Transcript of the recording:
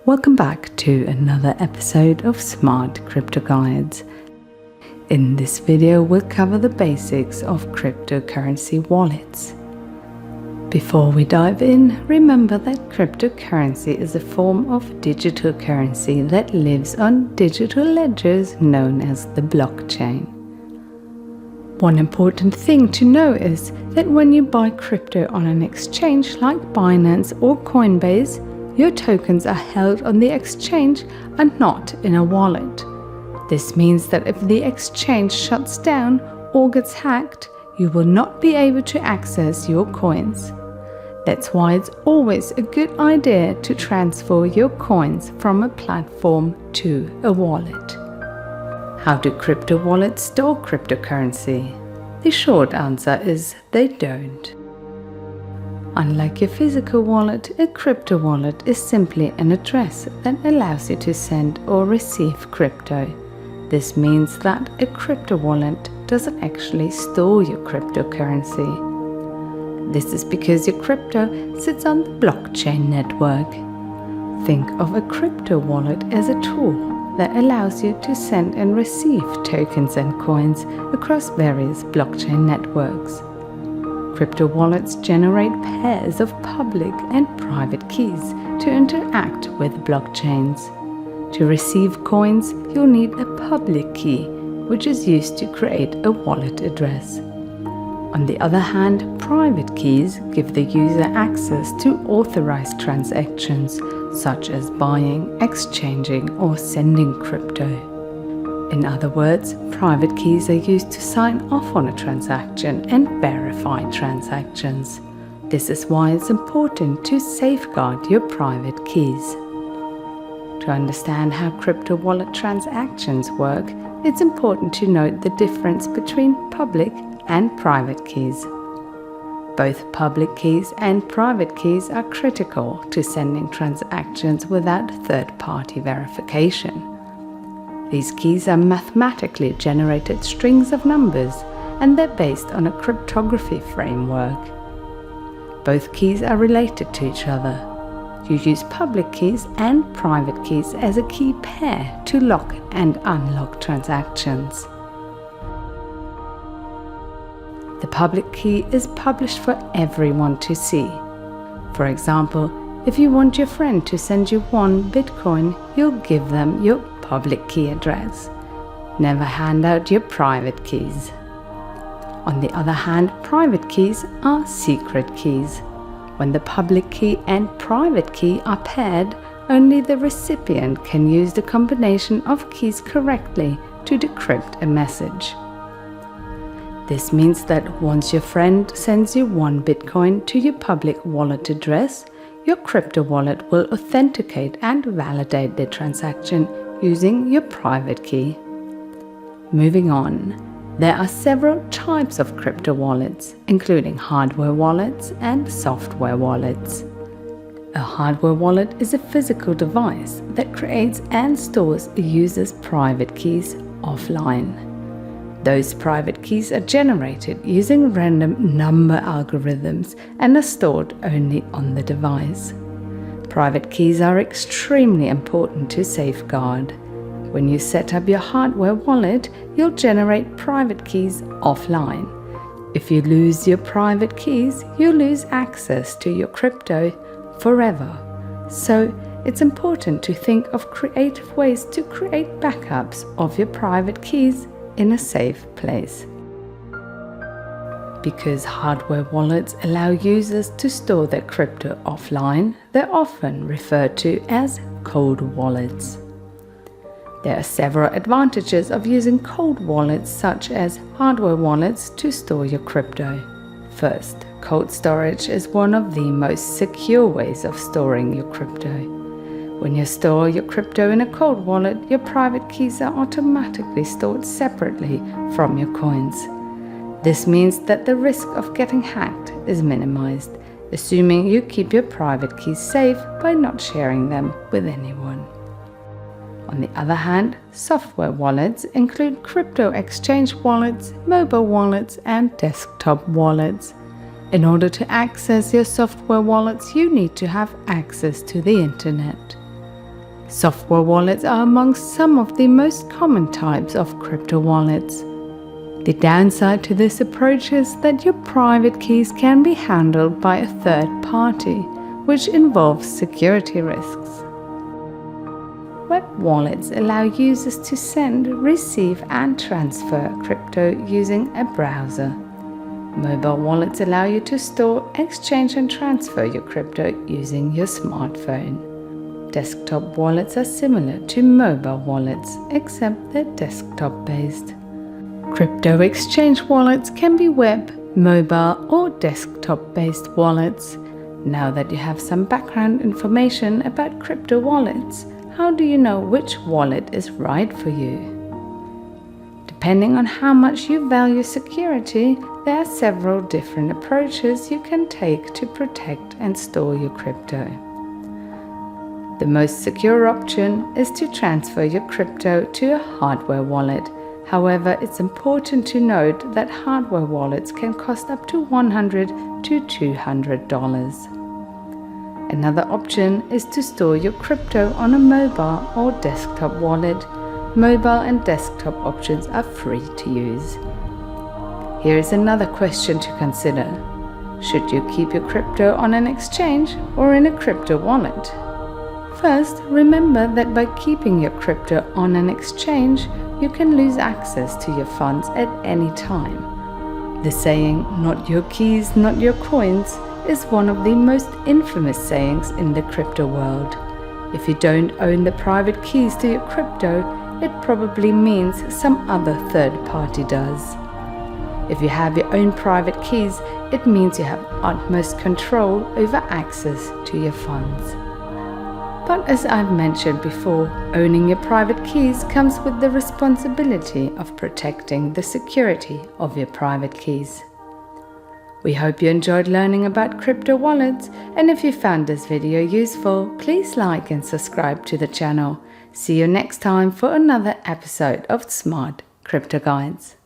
Welcome back to another episode of Smart Crypto Guides. In this video, we'll cover the basics of cryptocurrency wallets. Before we dive in, remember that cryptocurrency is a form of digital currency that lives on digital ledgers known as the blockchain. One important thing to know is that when you buy crypto on an exchange like Binance or Coinbase, your tokens are held on the exchange and not in a wallet. This means that if the exchange shuts down or gets hacked, you will not be able to access your coins. That's why it's always a good idea to transfer your coins from a platform to a wallet. How do crypto wallets store cryptocurrency? The short answer is they don't. Unlike your physical wallet, a crypto wallet is simply an address that allows you to send or receive crypto. This means that a crypto wallet doesn't actually store your cryptocurrency. This is because your crypto sits on the blockchain network. Think of a crypto wallet as a tool that allows you to send and receive tokens and coins across various blockchain networks. Crypto wallets generate pairs of public and private keys to interact with blockchains. To receive coins, you'll need a public key, which is used to create a wallet address. On the other hand, private keys give the user access to authorized transactions, such as buying, exchanging, or sending crypto. In other words, private keys are used to sign off on a transaction and verify transactions. This is why it's important to safeguard your private keys. To understand how crypto wallet transactions work, it's important to note the difference between public and private keys. Both public keys and private keys are critical to sending transactions without third-party verification. These keys are mathematically generated strings of numbers, and they're based on a cryptography framework. Both keys are related to each other. You use public keys and private keys as a key pair to lock and unlock transactions. The public key is published for everyone to see. For example, if you want your friend to send you 1 Bitcoin, you'll give them your public key address. Never hand out your private keys. On the other hand, private keys are secret keys. When the public key and private key are paired, only the recipient can use the combination of keys correctly to decrypt a message. This means that once your friend sends you 1 Bitcoin to your public wallet address, your crypto wallet will authenticate and validate the transaction using your private key. Moving on, there are several types of crypto wallets, including hardware wallets and software wallets. A hardware wallet is a physical device that creates and stores a user's private keys offline. Those private keys are generated using random number algorithms and are stored only on the device. Private keys are extremely important to safeguard. When you set up your hardware wallet, you'll generate private keys offline. If you lose your private keys, you'll lose access to your crypto forever. So, it's important to think of creative ways to create backups of your private keys in a safe place. Because hardware wallets allow users to store their crypto offline, they're often referred to as cold wallets. There are several advantages of using cold wallets, such as hardware wallets, to store your crypto. First, cold storage is one of the most secure ways of storing your crypto. When you store your crypto in a cold wallet, your private keys are automatically stored separately from your coins. This means that the risk of getting hacked is minimized, assuming you keep your private keys safe by not sharing them with anyone. On the other hand, software wallets include crypto exchange wallets, mobile wallets, and desktop wallets. In order to access your software wallets, you need to have access to the internet. Software wallets are amongst some of the most common types of crypto wallets. The downside to this approach is that your private keys can be handled by a third party, which involves security risks. Web wallets allow users to send, receive, and transfer crypto using a browser. Mobile wallets allow you to store, exchange, and transfer your crypto using your smartphone. Desktop wallets are similar to mobile wallets, except they're desktop-based. Crypto exchange wallets can be web, mobile, or desktop-based wallets. Now that you have some background information about crypto wallets, how do you know which wallet is right for you? Depending on how much you value security, there are several different approaches you can take to protect and store your crypto. The most secure option is to transfer your crypto to a hardware wallet. However, it's important to note that hardware wallets can cost up to $100 to $200. Another option is to store your crypto on a mobile or desktop wallet. Mobile and desktop options are free to use. Here is another question to consider. Should you keep your crypto on an exchange or in a crypto wallet? First, remember that by keeping your crypto on an exchange, you can lose access to your funds at any time. The saying, "Not your keys, not your coins," is one of the most infamous sayings in the crypto world. If you don't own the private keys to your crypto, it probably means some other third party does. If you have your own private keys, it means you have utmost control over access to your funds. But as I've mentioned before, owning your private keys comes with the responsibility of protecting the security of your private keys. We hope you enjoyed learning about crypto wallets, and if you found this video useful, please like and subscribe to the channel. See you next time for another episode of Smart Crypto Guides.